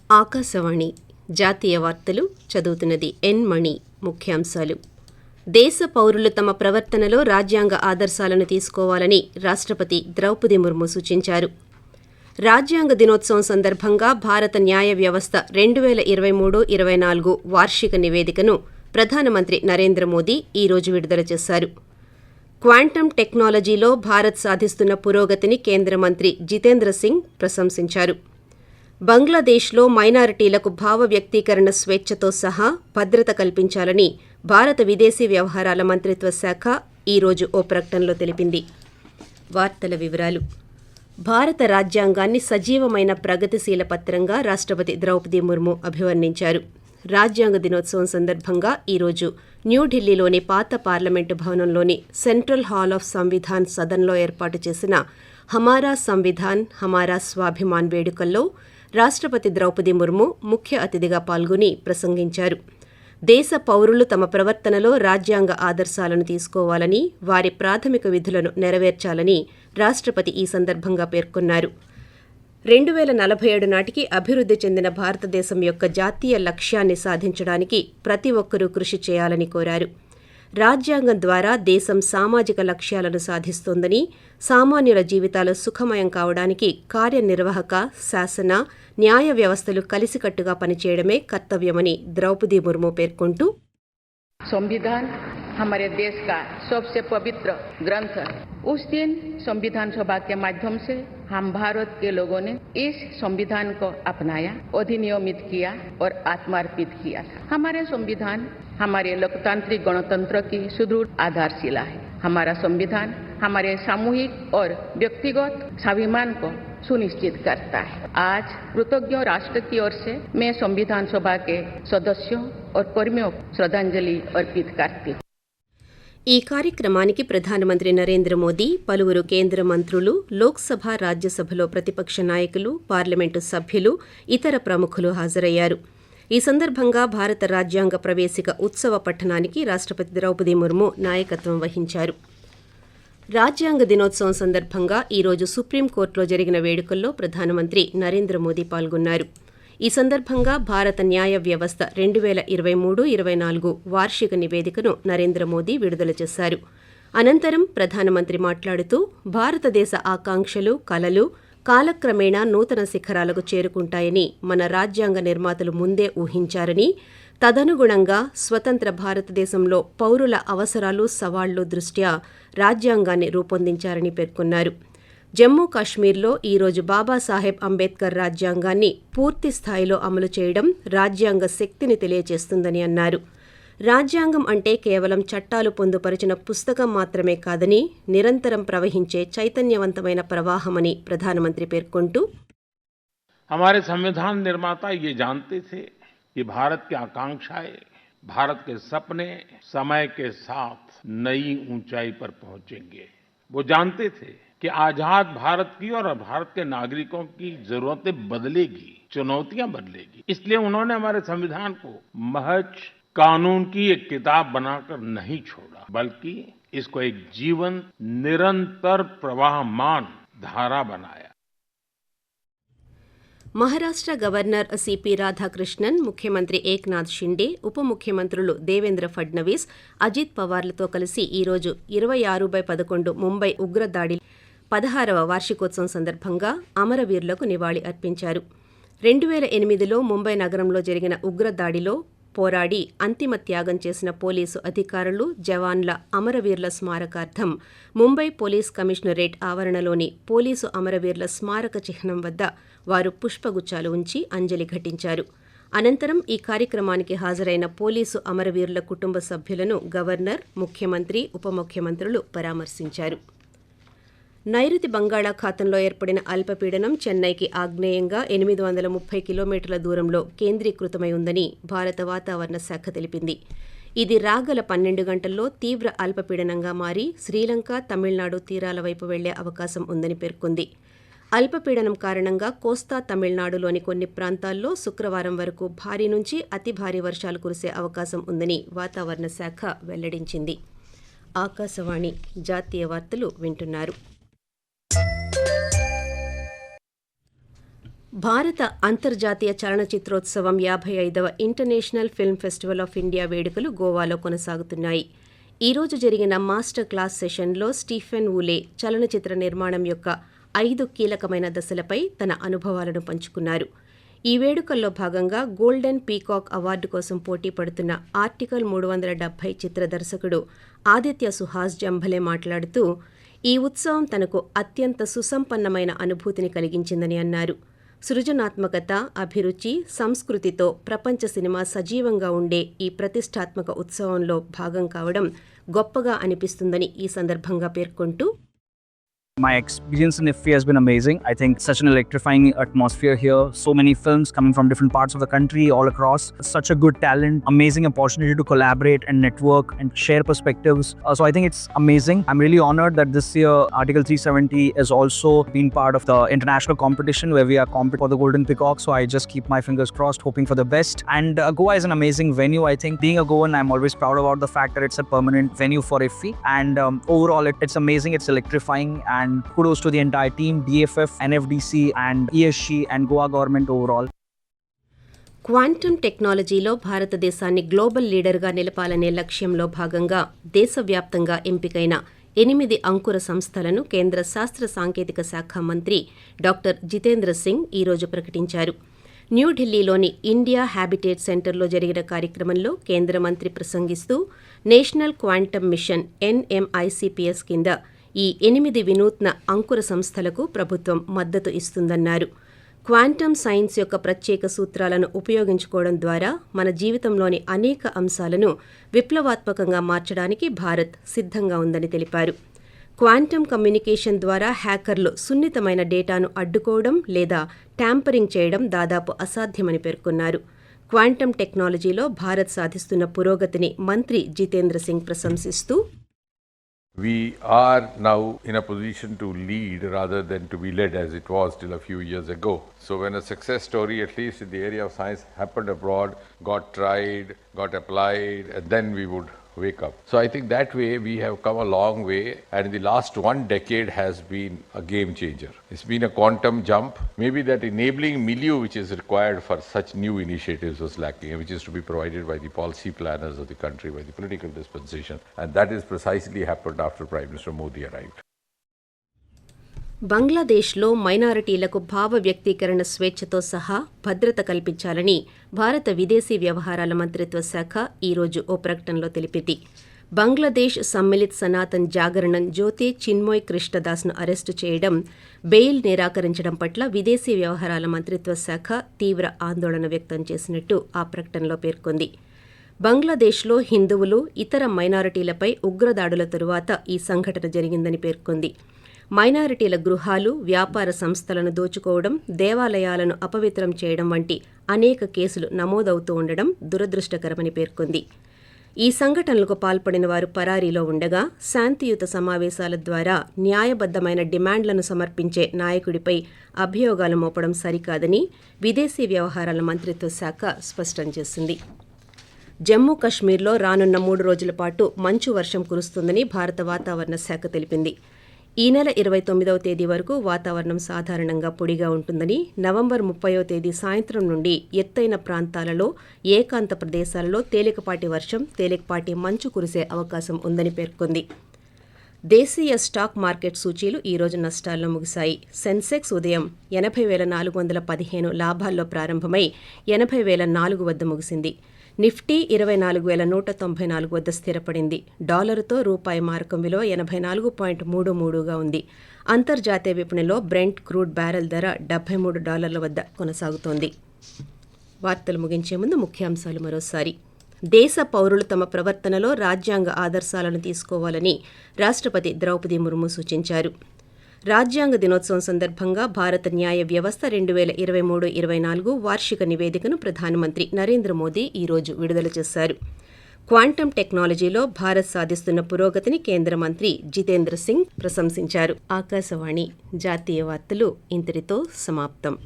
ఆకాశవాణి జాతీయ వార్తలు చదువుతున్నది ఎన్ మణి. ముఖ్యాంశాలు. దేశ పౌరులు తమ ప్రవర్తనలో రాజ్యాంగ ఆదర్శాలను తీసుకోవాలని రాష్ట్రపతి ద్రౌపది ముర్ము సూచించారు. రాజ్యాంగ దినోత్సవం సందర్భంగా భారత న్యాయ వ్యవస్థ 2023-24 వార్షిక నివేదికను ప్రధానమంత్రి నరేంద్ర మోదీ ఈరోజు విడుదల చేశారు. క్వాంటమ్ టెక్నాలజీలో భారత్ సాధిస్తున్న పురోగతిని కేంద్ర మంత్రి జితేంద్ర సింగ్ ప్రశంసించారు. బంగ్లాదేశ్లో మైనారిటీలకు భావ వ్యక్తీకరణ స్వేచ్ఛతో సహా భద్రత కల్పించాలని భారత విదేశీ వ్యవహారాల మంత్రిత్వ శాఖ ఈరోజు ఓ ప్రకటనలో తెలిపింది. వార్తల వివరాలు. భారత రాజ్యాంగాన్ని సజీవమైన ప్రగతిశీల పత్రంగా రాష్ట్రపతి ద్రౌపది ముర్ము అభివర్ణించారు. రాజ్యాంగ దినోత్సవం సందర్భంగా ఈరోజు న్యూఢిల్లీలోని పాత పార్లమెంటు భవనంలోని సెంట్రల్ హాల్ ఆఫ్ సంవిధాన్ సదన్లో ఏర్పాటు చేసిన హమారా సంవిధాన్ హమారా స్వాభిమాన్ వేడుకల్లో రాష్ట్రపతి ద్రౌపది ముర్ము ముఖ్య అతిథిగా పాల్గొని ప్రసంగించారు. దేశ పౌరులు తమ ప్రవర్తనలో రాజ్యాంగ ఆదర్శాలను తీసుకోవాలని, వారి ప్రాథమిక విధులను నెరవేర్చాలని రాష్ట్రపతి ఈ సందర్భంగా పేర్కొన్నారు. 2047 నాటికి అభివృద్ధి చెందిన భారతదేశం యొక్క జాతీయ లక్ష్యాన్ని సాధించడానికి ప్రతి ఒక్కరూ కృషి చేయాలని కోరారు. రాజ్యాంగం ద్వారా దేశం సామాజిక లక్ష్యాలను సాధిస్తోందని, సామాన్యుల జీవితాలు సుఖమయం కావడానికి కార్యనిర్వాహక, శాసన, న్యాయ వ్యవస్థలు కలిసికట్టుగా పనిచేయడమే కర్తవ్యమని ద్రౌపది ముర్ము పేర్కొంటూ, संविधान हमारे देश का सबसे पवित्र ग्रंथ है। उस दिन संविधान सभा के माध्यम से हम भारत के लोगों ने इस संविधान को अपनाया, अधिनियमित किया और आत्मार्पित किया था। हमारे संविधान हमारे लोकतांत्रिक गणतंत्र की सुदृढ़ आधारशिला है। हमारा संविधान हमारे सामूहिक और व्यक्तिगत स्वाभिमान को सुनिश्चित करता है। आज कृतज्ञ राष्ट्र की ओर से मैं संविधान सभा के सदस्यों और कर्मियों को श्रद्धांजलि अर्पित करती हूँ. ఈ కార్యక్రమానికి ప్రధానమంత్రి నరేంద్ర మోదీ, పలువురు కేంద్ర మంత్రులు, లోక్సభ, రాజ్యసభలో ప్రతిపక్ష నాయకులు, పార్లమెంటు సభ్యులు, ఇతర ప్రముఖులు హాజరయ్యారు. ఈ సందర్భంగా భారత రాజ్యాంగ ప్రవేశిక ఉత్సవ పఠనానికి రాష్ట్రపతి ద్రౌపది ముర్ము నాయకత్వం వహించారు. రాజ్యాంగ దినోత్సవం సందర్భంగా ఈరోజు సుప్రీంకోర్టులో జరిగిన వేడుకల్లో ప్రధానమంత్రి నరేంద్ర మోదీ పాల్గొన్నారు. ఈ సందర్భంగా భారత న్యాయ వ్యవస్థ 2023-24 వార్షిక నివేదికను నరేంద్ర మోదీ విడుదల చేశారు. అనంతరం ప్రధానమంత్రి మాట్లాడుతూ, భారతదేశ ఆకాంక్షలు, కలలు కాలక్రమేణా నూతన శిఖరాలకు చేరుకుంటాయని మన రాజ్యాంగ నిర్మాతలు ముందే ఊహించారని, తదనుగుణంగా స్వతంత్ర భారతదేశంలో పౌరుల అవసరాలు, సవాళ్లు దృష్ట్యా రాజ్యాంగాన్ని రూపొందించారని పేర్కొన్నారు. జమ్మూ కాశ్మీర్లో ఈరోజు బాబాసాహెబ్ అంబేద్కర్ రాజ్యాంగాన్ని పూర్తి స్థాయిలో అమలు చేయడం రాజ్యాంగ శక్తిని తెలియజేస్తుందని అన్నారు. రాజ్యాంగం అంటే కేవలం చట్టాలు పొందుపరిచిన పుస్తకం మాత్రమే కాదని, నిరంతరం ప్రవహించే చైతన్యవంతమైన ప్రవాహమని ప్రధానమంత్రి పేర్కొంటూ, हमारे संविधान निर्माता ये जानते थे कि भारत की आकांक्षाएं, भारत के सपने समय के साथ नई ऊंचाई पर पहुंचेंगे. वो जानते थे कि आजाद भारत की और भारत के नागरिकों की जरूरतें बदलेगी, चुनौतियां बदलेगी. इसलिए उन्होंने हमारे संविधान को महज कानून की एक किताब बनाकर नहीं छोड़ा, बल्कि इसको एक जीवन निरंतर प्रवाहमान धारा बनाया. మహారాష్ట్ర గవర్నర్ సిపి రాధాకృష్ణన్, ముఖ్యమంత్రి ఏక్నాథ్ షిండే, ఉప ముఖ్యమంత్రులు దేవేంద్ర ఫడ్నవీస్, అజిత్ పవార్లతో కలిసి ఈరోజు 26/11 ముంబై ఉగ్రదాడి 16వ వార్షికోత్సవం సందర్భంగా అమరవీరులకు నివాళి అర్పించారు. 2008లో ముంబై నగరంలో జరిగిన ఉగ్రదాడిలో పోరాడి అంతిమ త్యాగం చేసిన పోలీసు అధికారులు, జవాన్ల అమరవీరుల స్మారకార్థం ముంబై పోలీస్ కమిషనరేట్ ఆవరణలోని పోలీసు అమరవీరుల స్మారక చిహ్నం వద్ద వారు పుష్పగుచ్చాలు ఉంచి అంజలి ఘటించారు. అనంతరం ఈ కార్యక్రమానికి హాజరైన పోలీసు అమరవీరుల కుటుంబ సభ్యులను గవర్నర్, ముఖ్యమంత్రి, ఉప ముఖ్యమంత్రులు పరామర్శించారు. నైరుతి బంగాళాఖాతంలో ఏర్పడిన అల్పపీడనం చెన్నైకి ఆగ్నేయంగా 830 కిలోమీటర్ల దూరంలో కేంద్రీకృతమై ఉందని భారత వాతావరణ శాఖ తెలిపింది. ఇది రాగల 12 గంటల్లో తీవ్ర అల్పపీడనంగా మారి శ్రీలంక, తమిళనాడు తీరాల వైపు వెళ్లే అవకాశం ఉందని పేర్కొంది. అల్పపీడనం కారణంగా కోస్తా తమిళనాడులోని కొన్ని ప్రాంతాల్లో శుక్రవారం వరకు భారీ నుంచి అతి భారీ వర్షాలు కురిసే అవకాశం ఉందని వాతావరణ శాఖ వెల్లడించింది. ఆకాశవాణి జాతీయ వార్తలు వింటున్నారు. భారత అంతర్జాతీయ చలనచిత్రోత్సవం 55వ international film festival of India వేడుకలు గోవాలో కొనసాగుతున్నాయి. ఈ రోజు జరిగిన మాస్టర్ క్లాస్ సెషన్లో స్టీఫెన్ వులే చలనచిత్ర నిర్మాణం యొక్క 5 కీలకమైన దశలపై తన అనుభవాలను పంచుకున్నారు. ఈ వేడుకల్లో భాగంగా గోల్డెన్ పీకాక్ అవార్డు కోసం పోటీ పడుతున్న ఆర్టికల్ 370 చిత్ర దర్శకుడు ఆదిత్య సుహాస్ జంభలే మాట్లాడుతూ, ఈ ఉత్సవం తనకు అత్యంత సుసంపన్నమైన అనుభూతిని కలిగించిందని అన్నారు. సృజనాత్మకత, అభిరుచి, సంస్కృతితో ప్రపంచ సినిమా సజీవంగా ఉండే ఈ ప్రతిష్టాత్మక ఉత్సవంలో భాగం కావడం గొప్పగా అనిపిస్తుందని ఈ సందర్భంగా పేర్కొంటూ, My experience in IFFI has been amazing. I think such an electrifying atmosphere here. So many films coming from different parts of the country, all across. Such a good talent, amazing opportunity to collaborate and network and share perspectives. So I think it's amazing. I'm really honored that this year Article 370 has also been part of the international competition where we are competing for the Golden Peacock. So I just keep my fingers crossed, hoping for the best. And Goa is an amazing venue. I think being a Goan, I'm always proud about the fact that it's a permanent venue for IFFI. And overall, it's amazing. It's electrifying. And kudos to the entire team, DFF, NFDC and ESG and Goa government overall. Quantum టెక్నాలజీలో భారతదేశాన్ని global లీడర్గా నిలపాలనే లక్ష్యంలో భాగంగా దేశవ్యాప్తంగా ఎంపికైన 8 అంకుర సంస్థలను కేంద్ర శాస్త్ర సాంకేతిక శాఖ మంత్రి డాక్టర్ జితేంద్ర సింగ్ ఈరోజు ప్రకటించారు. న్యూఢిల్లీలోని ఇండియా హ్యాబిటేట్ సెంటర్లో జరిగిన కార్యక్రమంలో కేంద్ర మంత్రి ప్రసంగిస్తూ, నేషనల్ క్వాంటమ్ మిషన్ NMICPS కింద ఈ 8 వినూత్న అంకుర సంస్థలకు ప్రభుత్వం మద్దతు ఇస్తుందన్నారు. క్వాంటమ్ సైన్స్ యొక్క ప్రత్యేక సూత్రాలను ఉపయోగించుకోవడం ద్వారా మన జీవితంలోని అనేక అంశాలను విప్లవాత్మకంగా మార్చడానికి భారత్ సిద్ధంగా ఉందని తెలిపారు. క్వాంటమ్ కమ్యూనికేషన్ ద్వారా హ్యాకర్లు సున్నితమైన డేటాను అడ్డుకోవడం లేదా ట్యాంపరింగ్ చేయడం దాదాపు అసాధ్యమని పేర్కొన్నారు. క్వాంటమ్ టెక్నాలజీలో భారత్ సాధిస్తున్న పురోగతిని మంత్రి Jitendra Singh ప్రశంసిస్తూ, We are now in a position to lead rather than to be led as it was till a few years ago. So when a success story, at least in the area of science, happened abroad, got tried, got applied, and then we would wake up. So I think that way we have come a long way, and in the last 1 decade has been a game changer. It's been a quantum jump. Maybe that enabling milieu which is required for such new initiatives was lacking, which is to be provided by the policy planners of the country, by the political dispensation, and that is precisely happened after Prime Minister Modi arrived. బంగ్లాదేశ్లో మైనారిటీలకు భావ వ్యక్తీకరణ స్వేచ్ఛతో సహా భద్రత కల్పించాలని భారత విదేశీ వ్యవహారాల మంత్రిత్వ శాఖ ఈరోజు ఓ ప్రకటనలో తెలిపింది. బంగ్లాదేశ్ సమ్మిళిత్ సనాతన్ జాగరణన్ జ్యోతి చిన్మోయ్ కృష్ణదాస్ను అరెస్టు చేయడం, బెయిల్ నిరాకరించడం పట్ల విదేశీ వ్యవహారాల మంత్రిత్వ శాఖ తీవ్ర ఆందోళన వ్యక్తం చేసినట్టు ఆ ప్రకటనలో పేర్కొంది. బంగ్లాదేశ్లో హిందువులు, ఇతర మైనారిటీలపై ఉగ్రదాడుల తరువాత ఈ సంఘటన జరిగిందని పేర్కొంది. మైనారిటీల గృహాలు, వ్యాపార సంస్థలను దోచుకోవడం, దేవాలయాలను అపవిత్రం చేయడం వంటి అనేక కేసులు నమోదవుతూ ఉండడం దురదృష్టకరమని పేర్కొంది. ఈ సంఘటనలకు పాల్పడిన వారు పరారీలో ఉండగా, శాంతియుత సమావేశాల ద్వారా న్యాయబద్దమైన డిమాండ్లను సమర్పించే నాయకుడిపై అభియోగాలు మోపడం సరికాదని విదేశీ వ్యవహారాల మంత్రిత్వ శాఖ స్పష్టం చేసింది. జమ్మూ కశ్మీర్లో రానున్న 3 రోజుల పాటు మంచు వర్షం కురుస్తుందని భారత వాతావరణ శాఖ తెలిపింది. ఈ నెల 29వ తేదీ వరకు వాతావరణం సాధారణంగా పొడిగా ఉంటుందని, నవంబర్ 30వ తేదీ సాయంత్రం నుండి ఎత్తైన ప్రాంతాలలో, ఏకాంత ప్రదేశాలలో తేలికపాటి వర్షం, తేలికపాటి మంచు కురిసే అవకాశం ఉందని పేర్కొంది. దేశీయ స్టాక్ మార్కెట్ సూచీలు ఈరోజు నష్టాల్లో ముగిశాయి. సెన్సెక్స్ ఉదయం 80,415 లాభాల్లో ప్రారంభమై 80,004 వద్ద ముగిసింది. నిఫ్టీ 24,194 వద్ద స్థిరపడింది. డాలరుతో రూపాయి మారకం విలువ 84.33గా ఉంది. అంతర్జాతీయ విపణిలో బ్రెంట్ క్రూడ్ బ్యారెల్ ధర $73 వద్ద కొనసాగుతోంది. వార్తలు ముగించే ముందు ముఖ్యాంశాలు మరోసారి. దేశ పౌరులు తమ ప్రవర్తనలో రాజ్యాంగ ఆదర్శాలను తీసుకోవాలని రాష్ట్రపతి ద్రౌపది ముర్ము సూచించారు. రాజ్యాంగ దినోత్సవం సందర్భంగా భారత న్యాయ వ్యవస్థ 2023-24 వార్షిక నివేదికను ప్రధానమంత్రి నరేంద్ర మోదీ ఈరోజు విడుదల చేశారు. క్వాంటమ్ టెక్నాలజీలో భారత్ సాధిస్తున్న పురోగతిని కేంద్ర మంత్రి జితేంద్ర సింగ్ ప్రశంసించారు. ఆకాశవాణి జాతీయ వార్తలు ఇంతటితో సమాప్తం.